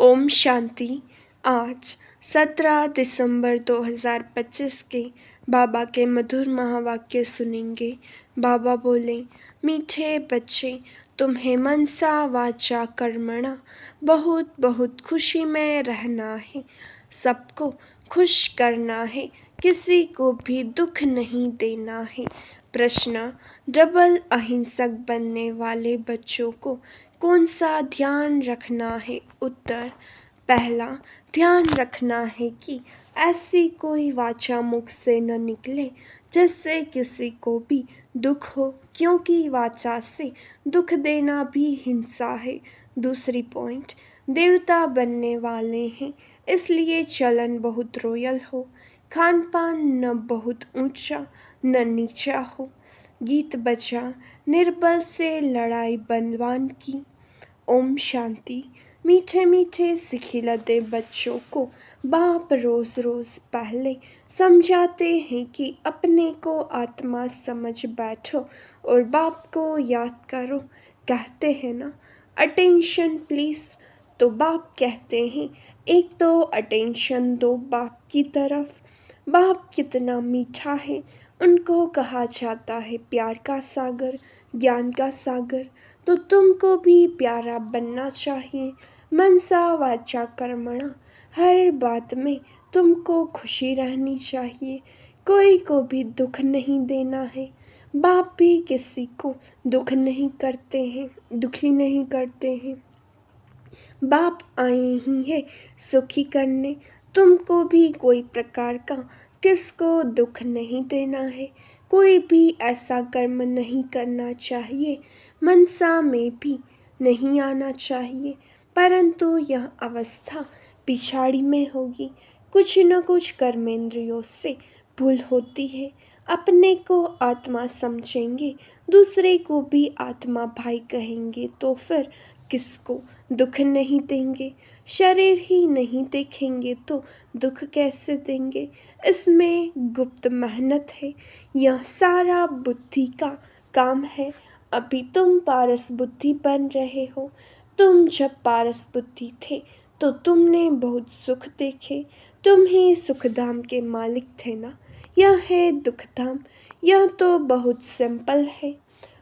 ओम शांति। आज 17 दिसंबर 2025 के बाबा के मधुर महावाक्य सुनेंगे। बाबा बोले, मीठे बच्चे, तुम्हें मनसा वाचा कर्मणा बहुत बहुत खुशी में रहना है, सबको खुश करना है, किसी को भी दुख नहीं देना है। प्रश्न, डबल अहिंसक बनने वाले बच्चों को कौन सा ध्यान रखना है? उत्तर, पहला, ध्यान रखना है कि ऐसी कोई वाचा मुख से न निकले जिससे किसी को भी दुख हो, क्योंकि वाचा से दुख देना भी हिंसा है। दूसरी पॉइंट, देवता बनने वाले हैं, इसलिए चलन बहुत रॉयल हो, खान पान न बहुत ऊंचा न नीचा हो। गीत बजा, निर्बल से लड़ाई बलवान की। ओम शांति। मीठे मीठे सिखिलते बच्चों को बाप रोज रोज पहले समझाते हैं कि अपने को आत्मा समझ बैठो और बाप को याद करो। कहते हैं ना, अटेंशन प्लीज, तो बाप कहते हैं एक तो अटेंशन दो बाप की तरफ। बाप कितना मीठा है, उनको कहा जाता है प्यार का सागर, ज्ञान का सागर। तो तुमको भी प्यारा बनना चाहिए। मनसा वाचा कर्मणा, हर बात में तुमको खुशी रहनी चाहिए, कोई को भी दुख नहीं देना है। बाप भी किसी को दुख नहीं करते हैं, दुखी नहीं करते हैं। बाप आए ही है सुखी करने, तुमको भी कोई प्रकार का किसको दुख नहीं देना है, कोई भी ऐसा कर्म नहीं करना चाहिए, मनसा में भी नहीं आना चाहिए। परंतु यह अवस्था पिछाड़ी में होगी, कुछ न कुछ कर्मेंद्रियों से भूल होती है। अपने को आत्मा समझेंगे, दूसरे को भी आत्मा भाई कहेंगे, तो फिर किसको दुख नहीं देंगे। शरीर ही नहीं देखेंगे तो दुख कैसे देंगे। इसमें गुप्त मेहनत है, यह सारा बुद्धि का काम है। अभी तुम पारस बुद्धि बन रहे हो। तुम जब पारस बुद्धि थे तो तुमने बहुत सुख देखे, तुम ही सुखधाम के मालिक थे ना। यह है दुखधाम, यह तो बहुत सिंपल है।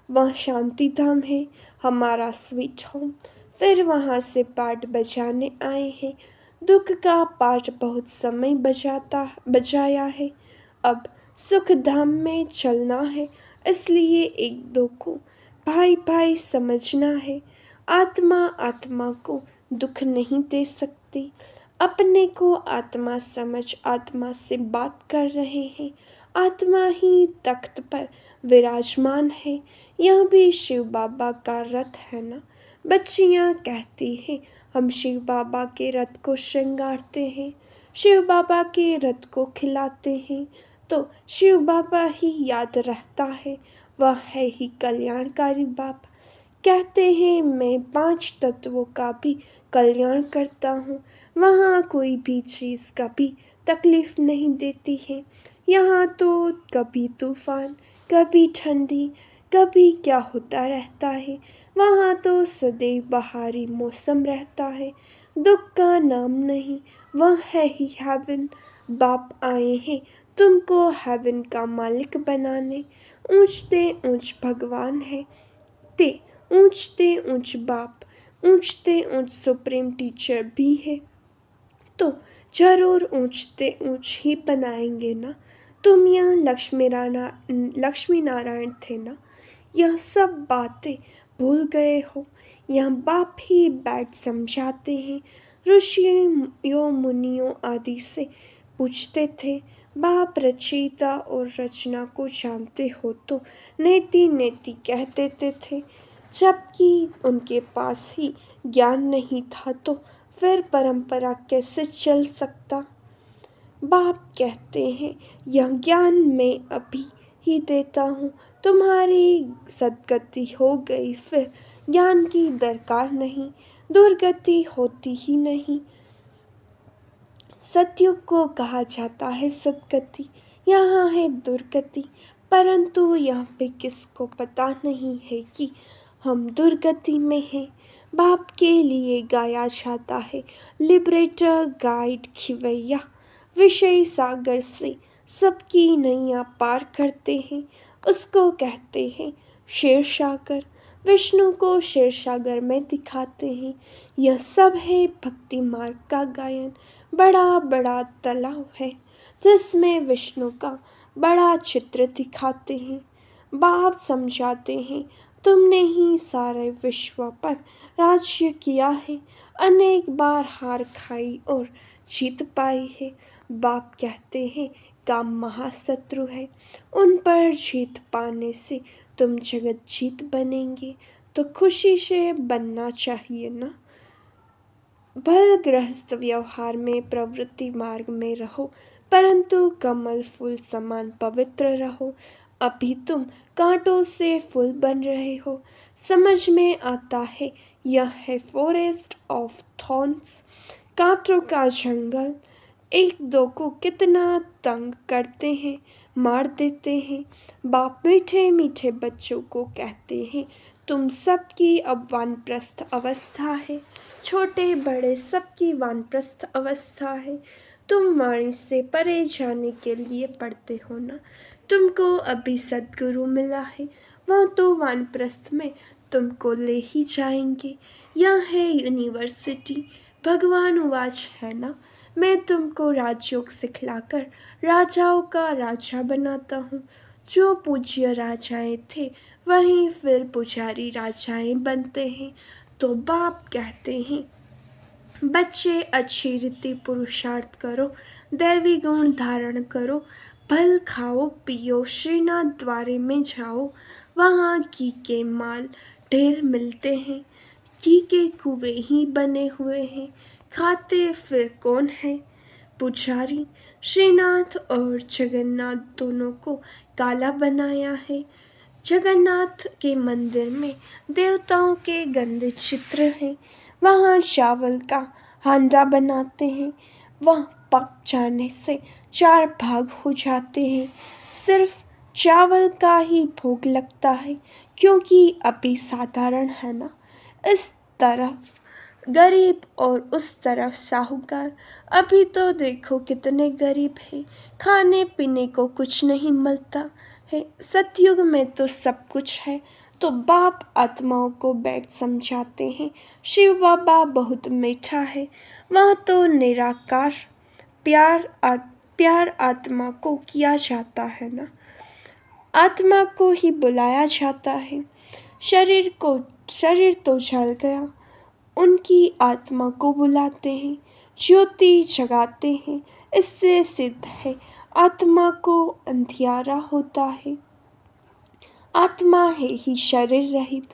वह शांति धाम है, हमारा स्वीट होम। फिर वहाँ से पाठ बजाने आए हैं। दुख का पाठ बहुत समय बजाया है, अब सुख धाम में चलना है, इसलिए एक दो को भाई भाई समझना है। आत्मा आत्मा को दुख नहीं दे सकती। अपने को आत्मा समझ आत्मा से बात कर रहे हैं। आत्मा ही तख्त पर विराजमान है। यह भी शिव बाबा का रथ है ना। बच्चियाँ कहती हैं हम शिव बाबा के रथ को श्रृंगारते हैं, शिव बाबा के रथ को खिलाते हैं, तो शिव बाबा ही याद रहता है। वह है ही कल्याणकारी बाप। कहते हैं मैं 5 तत्वों का भी कल्याण करता हूँ। वहाँ कोई भी चीज़ कभी तकलीफ नहीं देती है। यहाँ तो कभी तूफान, कभी ठंडी, कभी क्या होता रहता है। वहाँ तो सदैव बहारी मौसम रहता है, दुख का नाम नहीं। वह है ही हेवन। बाप आए हैं तुमको हेवन का मालिक बनाने। ऊंचते ऊंच भगवान है, ते ऊंचते ऊंच बाप, ऊंचते ऊंच सुप्रीम टीचर भी है, तो जरूर ऊंचते ऊंच ही बनाएंगे ना। तुम यहाँ लक्ष्मी नारायण थे ना। यह सब बातें भूल गए हो। यह बाप ही बैठ समझाते हैं। ऋषियों मुनियों आदि से पूछते थे, बाप रचयिता और रचना को जानते हो तो नेति नेति कह देते थे। जबकि उनके पास ही ज्ञान नहीं था तो फिर परंपरा कैसे चल सकता। बाप कहते हैं यह ज्ञान मैं अभी ही देता हूँ, तुम्हारी सद्गति हो गई फिर ज्ञान की दरकार नहीं, दुर्गति होती ही नहीं। सतयुग को कहा जाता है सद्गति, यहाँ है दुर्गति। परंतु यहाँ पे किसको पता नहीं है कि हम दुर्गति में हैं। बाप के लिए गाया जाता है लिबरेटर गाइड खिवैया। विषय सागर से सबकी नैया पार करते हैं, उसको कहते हैं शेर सागर। विष्णु को शेर सागर में दिखाते हैं। यह सब है भक्ति मार्ग का गायन। बड़ा बड़ा तालाब है जिसमें विष्णु का बड़ा चित्र दिखाते हैं। बाप समझाते हैं तुमने ही सारे विश्व पर राज्य किया है, अनेक बार हार खाई और जीत पाई है। बाप कहते हैं काम महाशत्रु है, उन पर जीत पाने से तुम जगत जीत बनेंगे, तो खुशी से बनना चाहिए ना। भल गृहस्थ व्यवहार में प्रवृत्ति मार्ग में रहो, परंतु कमल फूल समान पवित्र रहो। अभी तुम कांटों से फूल बन रहे हो। समझ में आता है यह है फॉरेस्ट ऑफ थॉर्न्स, कांटों का जंगल। एक दो को कितना तंग करते हैं, मार देते हैं। बाप मीठे मीठे बच्चों को कहते हैं तुम सबकी अब वानप्रस्थ अवस्था है। छोटे बड़े सबकी वानप्रस्थ अवस्था है। तुम वाणी से परे जाने के लिए पढ़ते हो ना। तुमको अभी सद्गुरु मिला है, वह तो वानप्रस्थ में तुमको ले ही जाएंगे। यह है यूनिवर्सिटी। भगवान उवाच है ना, मैं तुमको राजयोग सिखलाकर राजाओं का राजा बनाता हूँ। जो पूज्य राजाएं थे वहीं फिर पुजारी राजाएं बनते हैं। तो बाप कहते हैं बच्चे अच्छी रीति पुरुषार्थ करो, दैवी गुण धारण करो, फल खाओ पियो, श्रीनाथ द्वारे में जाओ, वहाँ घी के माल ढेर मिलते हैं। घी के कुएं ही बने हुए हैं, खाते फिर कौन है? पुजारी। श्रीनाथ और जगन्नाथ दोनों को काला बनाया है। जगन्नाथ के मंदिर में देवताओं के गंदे चित्र हैं। वहाँ चावल का हांडा बनाते हैं, वह पक जाने से 4 भाग हो जाते हैं। सिर्फ चावल का ही भोग लगता है, क्योंकि अभी साधारण है ना। इस तरफ गरीब और उस तरफ साहूकार। अभी तो देखो कितने गरीब हैं, खाने पीने को कुछ नहीं मिलता है। सतयुग में तो सब कुछ है। तो बाप आत्माओं को बैठ समझाते हैं शिव बाबा बहुत मीठा है, वह तो निराकार प्यार आत्मा को किया जाता है ना। आत्मा को ही बुलाया जाता है। शरीर तो जल गया, उनकी आत्मा को बुलाते हैं, ज्योति जगाते हैं। इससे सिद्ध है आत्मा को अंधियारा होता है। आत्मा है ही शरीर रहित,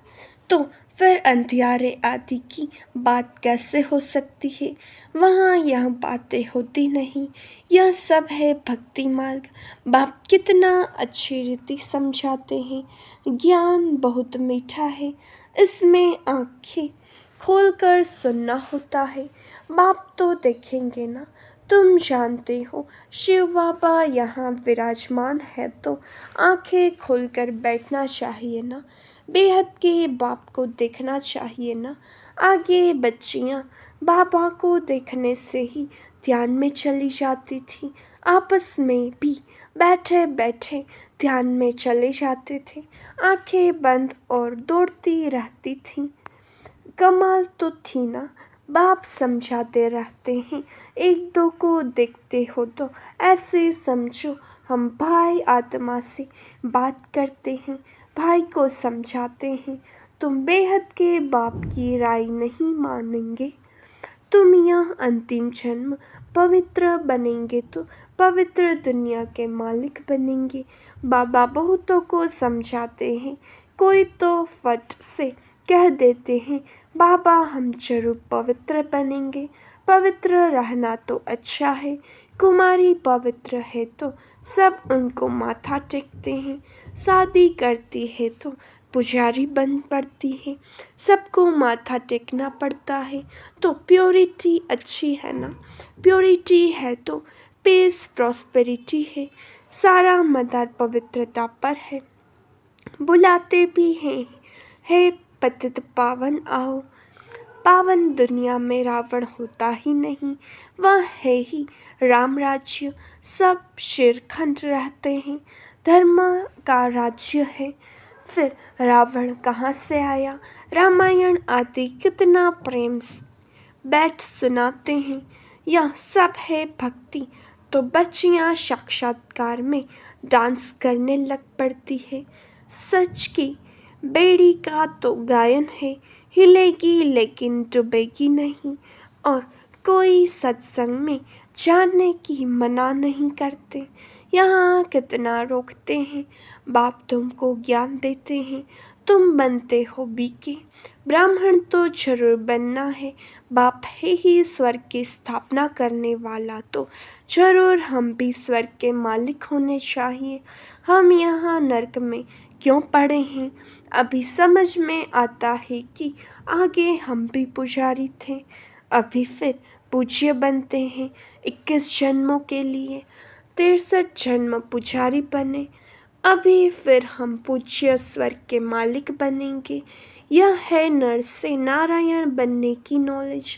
तो फिर अंधियारे आदि की बात कैसे हो सकती है? वहाँ यह बातें होती नहीं। यह सब है भक्ति मार्ग। बाप कितना अच्छी रीति समझाते हैं। ज्ञान बहुत मीठा है, इसमें आँखें खोलकर सुनना होता है। बाप तो देखेंगे ना। तुम जानते हो शिव बाबा यहाँ विराजमान है, तो आंखें खोलकर बैठना चाहिए ना। बेहद के बाप को देखना चाहिए ना। आगे बच्चियाँ बाबा को देखने से ही ध्यान में चली जाती थी। आपस में भी बैठे बैठे ध्यान में चले जाते थे। आंखें बंद और दौड़ती रहती थीं। कमाल तो थी ना। बाप समझाते रहते हैं, एक दो को देखते हो तो ऐसे समझो हम भाई आत्मा से बात करते हैं, भाई को समझाते हैं। तुम बेहद के बाप की राय नहीं मानेंगे। तुम यह अंतिम जन्म पवित्र बनेंगे तो पवित्र दुनिया के मालिक बनेंगे। बाबा बहुतों को समझाते हैं, कोई तो फट से कह देते हैं बाबा हम जरूर पवित्र बनेंगे। पवित्र रहना तो अच्छा है। कुमारी पवित्र है तो सब उनको माथा टेकते हैं। शादी करती है तो पुजारी बन पड़ती है, सबको माथा टेकना पड़ता है। तो प्योरिटी अच्छी है ना। प्योरिटी है तो पीस प्रॉस्पेरिटी है। सारा मदार पवित्रता पर है। बुलाते भी हैं, हे पतित पावन आओ। पावन दुनिया में रावण होता ही नहीं, वह है ही राम राज्य। सब शिरखंड रहते हैं, धर्म का राज्य है। फिर रावण कहाँ से आया? रामायण आदि कितना प्रेम बैठ सुनाते हैं। यह सब है भक्ति, तो बच्चियां साक्षात्कार में डांस करने लग पड़ती है। सच की बेड़ी का तो गायन है, हिलेगी लेकिन डूबेगी नहीं। और कोई सत्संग में जाने की मना नहीं करते। यहाँ कितना रोकते हैं, बाप तुमको ज्ञान देते हैं, तुम बनते हो बीके। ब्राह्मण तो जरूर बनना है, बाप है ही स्वर्ग की स्थापना करने वाला, तो जरूर हम भी स्वर्ग के मालिक होने चाहिए। हम यहाँ नरक में क्यों पड़े हैं? अभी समझ में आता है कि आगे हम भी पुजारी थे, अभी फिर पूज्य बनते हैं 21 जन्मों के लिए। 63 जन्म पुजारी बने, अभी फिर हम पूज्य स्वर्ग के मालिक बनेंगे। यह है नर से नारायण बनने की नॉलेज।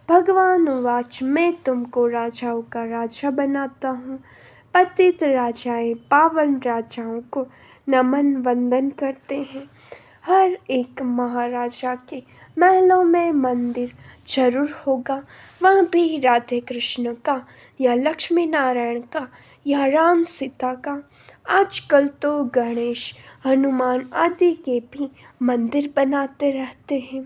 भगवान उवाच, मैं तुमको राजाओं का राजा बनाता हूँ। पतित राजाएं पावन राजाओं को नमन वंदन करते हैं। हर एक महाराजा के महलों में मंदिर जरूर होगा, वह भी राधे कृष्ण का या लक्ष्मी नारायण का या राम सीता का। आजकल तो गणेश हनुमान आदि के भी मंदिर बनाते रहते हैं।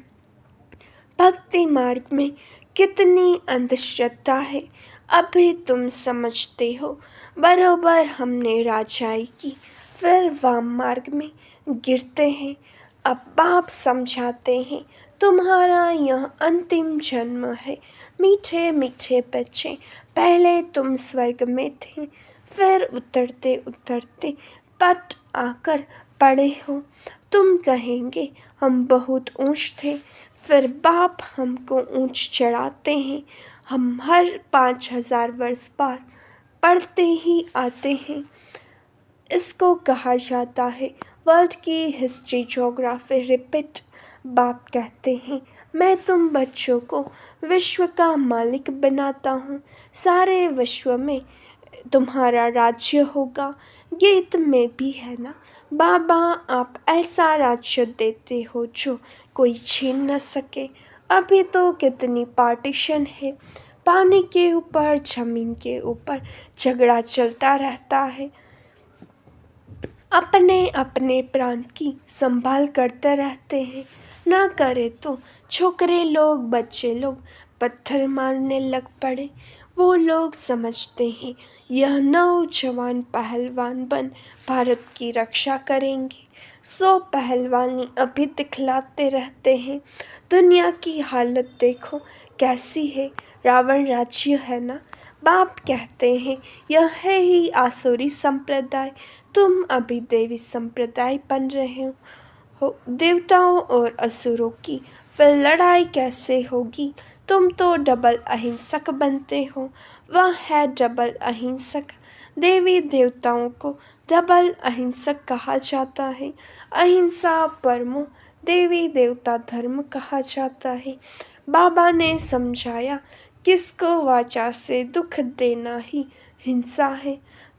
भक्ति मार्ग में कितनी अंधश्रद्धा है, अभी तुम समझते हो। बरोबर हमने राजाई की, फिर वाम मार्ग में गिरते हैं। अब बाप समझाते हैं, तुम्हारा यह अंतिम जन्म है। मीठे मीठे बच्चे, पहले तुम स्वर्ग में थे, फिर उतरते उतरते पट आकर पड़े हो। तुम कहेंगे हम बहुत ऊंच थे, फिर बाप हमको ऊंच चढ़ाते हैं। हम हर 5000 वर्ष बाद पढ़ते ही आते हैं। इसको कहा जाता है वर्ल्ड की हिस्ट्री ज्योग्राफी रिपीट। बाप कहते हैं, मैं तुम बच्चों को विश्व का मालिक बनाता हूँ, सारे विश्व में तुम्हारा राज्य होगा। गीत में भी है ना, बाबा आप ऐसा राज्य देते हो जो कोई छीन न सके। अभी तो कितनी पार्टीशन है, पानी के ऊपर जमीन के ऊपर झगड़ा चलता रहता है। अपने अपने प्रांत की संभाल करते रहते हैं, ना करे तो छोकरे लोग बच्चे लोग पत्थर मारने लग पड़े। वो लोग समझते हैं यह नौजवान पहलवान बन भारत की रक्षा करेंगे, सो पहलवानी अभी दिखलाते रहते हैं। दुनिया की हालत देखो कैसी है, रावण राज्य है ना। बाप कहते हैं यह है ही आसुरी संप्रदाय, तुम अभी देवी संप्रदाय बन रहे हो। देवताओं और असुरों की फिर लड़ाई कैसे होगी? तुम तो डबल अहिंसक बनते हो, वह है डबल अहिंसक। देवी देवताओं को डबल अहिंसक कहा जाता है। अहिंसा परमो देवी देवता धर्म कहा जाता है। बाबा ने समझाया, किसको वाचा से दुख देना ही हिंसा है।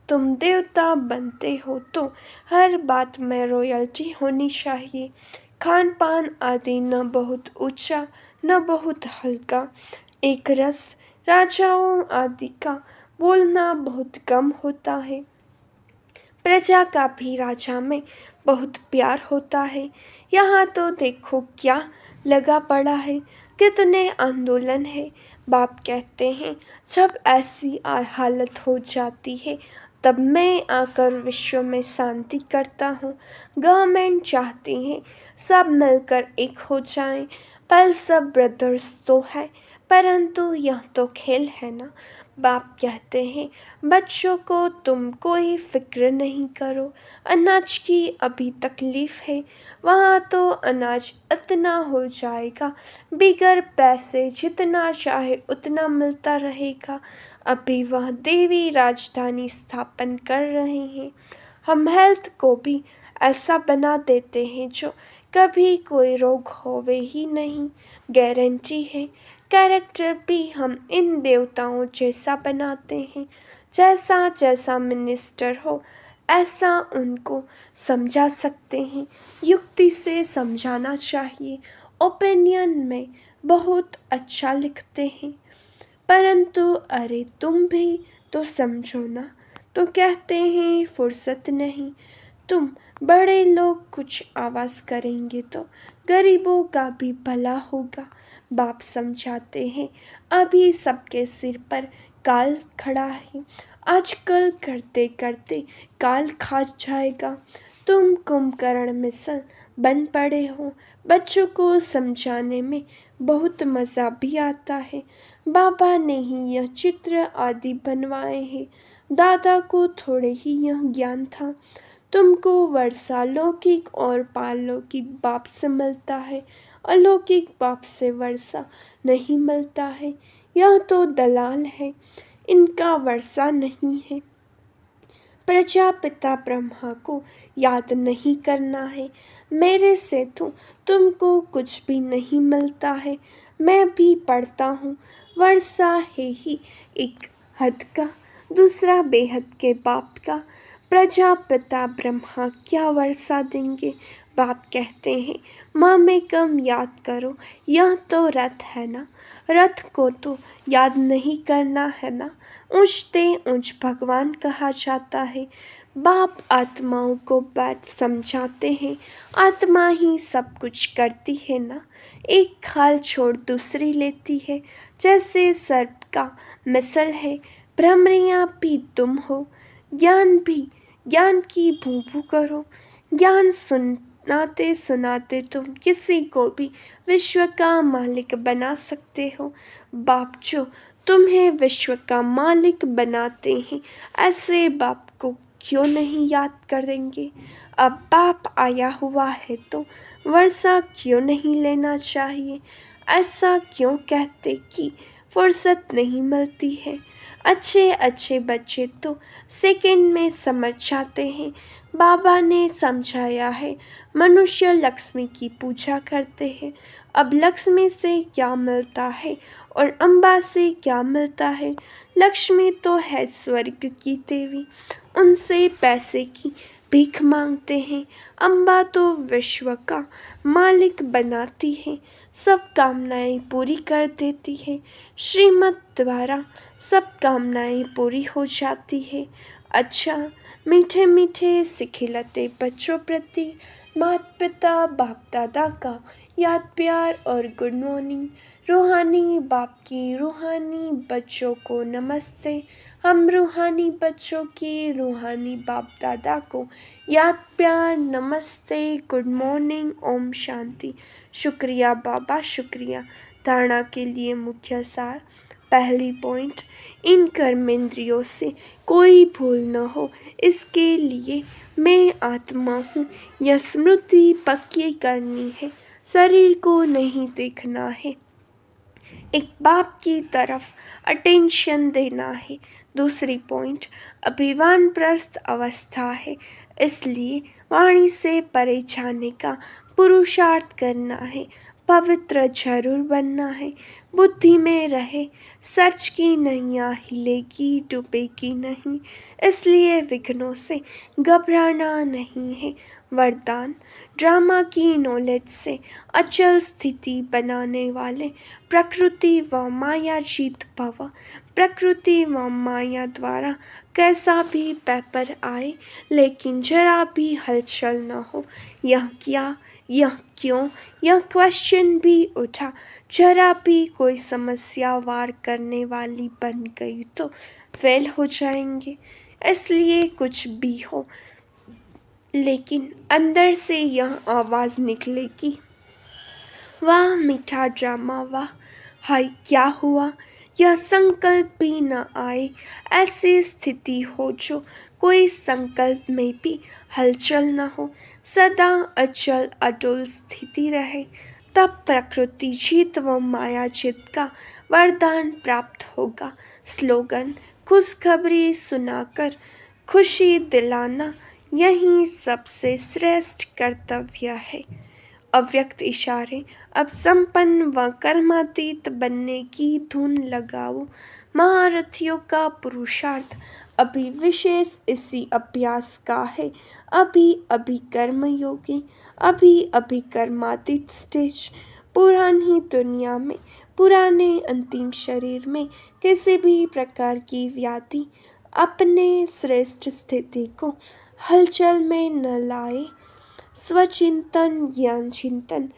तुम देवता बनते हो तो हर बात में रॉयल्टी होनी चाहिए। खान पान आदि न बहुत ऊंचा न बहुत हल्का, एक रस। राजाओं आदि का बोलना बहुत कम होता है, प्रजा का भी राजा में बहुत प्यार होता है। यहाँ तो देखो क्या लगा पड़ा है, कितने आंदोलन है। बाप कहते हैं जब ऐसी हालत हो जाती है तब मैं आकर विश्व में शांति करता हूँ। गवर्नमेंट चाहती है सब मिलकर एक हो जाएं, पर सब ब्रदर्स तो है, परंतु यह तो खेल है ना। बाप कहते हैं बच्चों को तुम कोई फिक्र नहीं करो, अनाज की अभी तकलीफ है, वहाँ तो अनाज इतना हो जाएगा, बिगर पैसे जितना चाहे उतना मिलता रहेगा। अभी वह देवी राजधानी स्थापन कर रहे हैं। हम हेल्थ को भी ऐसा बना देते हैं जो कभी कोई रोग होवे ही नहीं, गारंटी है। कैरेक्टर भी हम इन देवताओं जैसा बनाते हैं, जैसा जैसा मिनिस्टर हो ऐसा उनको समझा सकते हैं। युक्ति से समझाना चाहिए। ओपिनियन में बहुत अच्छा लिखते हैं, परंतु अरे तुम भी तो समझो ना, तो कहते हैं फुर्सत नहीं। तुम बड़े लोग कुछ आवाज़ करेंगे तो गरीबों का भी भला होगा। बाप समझाते हैं अभी सबके सिर पर काल खड़ा है, आजकल करते करते काल खा जाएगा। तुम कुंभकर्ण मिसल बन पड़े हो। बच्चों को समझाने में बहुत मज़ा भी आता है। बाबा ने ही यह चित्र आदि बनवाए हैं। दादा को थोड़े ही यह ज्ञान था। तुमको वर्षा लौकिक और पारलौकिक बाप से मिलता है, अलौकिक बाप से वर्षा नहीं मिलता है। यह तो दलाल है, इनका वर्षा नहीं है। प्रजापिता ब्रह्मा को याद नहीं करना है। मेरे से तो तुमको कुछ भी नहीं मिलता है। मैं भी पढ़ता हूँ। वर्षा है ही एक हद का, दूसरा बेहद के बाप का। प्रजापिता ब्रह्मा क्या वर्षा देंगे? बाप कहते हैं माँ में कम याद करो, यह तो रथ है ना, रथ को तो याद नहीं करना है ना। ऊंचते ऊंच भगवान कहा जाता है। बाप आत्माओं को बात समझाते हैं, आत्मा ही सब कुछ करती है ना, एक खाल छोड़ दूसरी लेती है। जैसे सर्प का मिसल है, भ्रमरियाँ भी तुम हो। ज्ञान भी, ज्ञान की भू भू करो। ज्ञान सुनाते सुनाते तुम किसी को भी विश्व का मालिक बना सकते हो। बाप जो तुम्हें विश्व का मालिक बनाते हैं, ऐसे बाप को क्यों नहीं याद करेंगे? अब बाप आया हुआ है तो वर्षा क्यों नहीं लेना चाहिए? ऐसा क्यों कहते कि फुर्सत नहीं मिलती है? अच्छे अच्छे बच्चे तो सेकंड में समझ जाते हैं। बाबा ने समझाया है मनुष्य लक्ष्मी की पूजा करते हैं। अब लक्ष्मी से क्या मिलता है और अम्बा से क्या मिलता है? लक्ष्मी तो है स्वर्ग की देवी, उनसे पैसे की भीख मांगते हैं। अम्बा तो विश्व का मालिक बनाती है, सब कामनाएं पूरी कर देती है। श्रीमत द्वारा सब कामनाएं पूरी हो जाती है। अच्छा, मीठे मीठे सिखिलते बच्चों प्रति माता पिता बाप दादा का याद प्यार और गुड मॉर्निंग। रूहानी बाप की रूहानी बच्चों को नमस्ते। हम रूहानी बच्चों की रूहानी बाप दादा को याद प्यार नमस्ते, गुड मॉर्निंग, ओम शांति। शुक्रिया बाबा, शुक्रिया। धारणा के लिए मुख्य सार। पहली पॉइंट, इन कर्मेंद्रियों से कोई भूल न हो, इसके लिए मैं आत्मा हूँ यह स्मृति पक्की करनी है। शरीर को नहीं देखना है, एक बाप की तरफ अटेंशन देना है। दूसरी पॉइंट, अभिमान प्रस्थ अवस्था है, इसलिए वाणी से परे जाने का पुरुषार्थ करना है। पवित्र जरूर बनना है, बुद्धि में रहे, सच की नैया हिलेगी डूबेगी नहीं, इसलिए विघ्नों से घबराना नहीं है। वरदान, ड्रामा की नॉलेज से अचल स्थिति बनाने वाले प्रकृति व माया जीत भव। प्रकृति व माया द्वारा कैसा भी पेपर आए, लेकिन जरा भी हलचल न हो। यह क्या, यह क्यों, यह क्वेश्चन भी उठा, जरा भी कोई समस्या वार करने वाली बन गई तो फेल हो जाएंगे। इसलिए कुछ भी हो, लेकिन अंदर से यह आवाज़ निकलेगी, वाह मीठा ड्रामा वाह, हाय क्या हुआ। यह संकल्प भी न आए, ऐसी स्थिति हो जो कोई संकल्प में भी हलचल न हो, सदा अचल अडोल स्थिति रहे, तब प्रकृति जीत व माया जीत का वरदान प्राप्त होगा। स्लोगन, खुशखबरी सुनाकर खुशी दिलाना यही सबसे श्रेष्ठ कर्तव्य है। अव्यक्त इशारे। अब संपन्न व कर्मातीत बनने की धुन लगाओ। महारथियों का पुरुषार्थ अभी विशेष इसी अभ्यास का है। अभी अभी कर्मयोगी, अभी अभी कर्मातीत स्टेज। पुरानी दुनिया में, पुराने अंतिम शरीर में किसी भी प्रकार की व्याधि अपने श्रेष्ठ स्थिति को हलचल में न लाए। स्वचिंतन, ज्ञान चिंतन,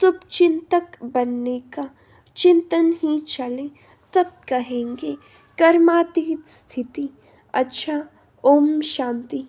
शुभ चिंतक बनने का चिंतन ही चले, तब कहेंगे कर्मातीत स्थिति। अच्छा, ओम शांति।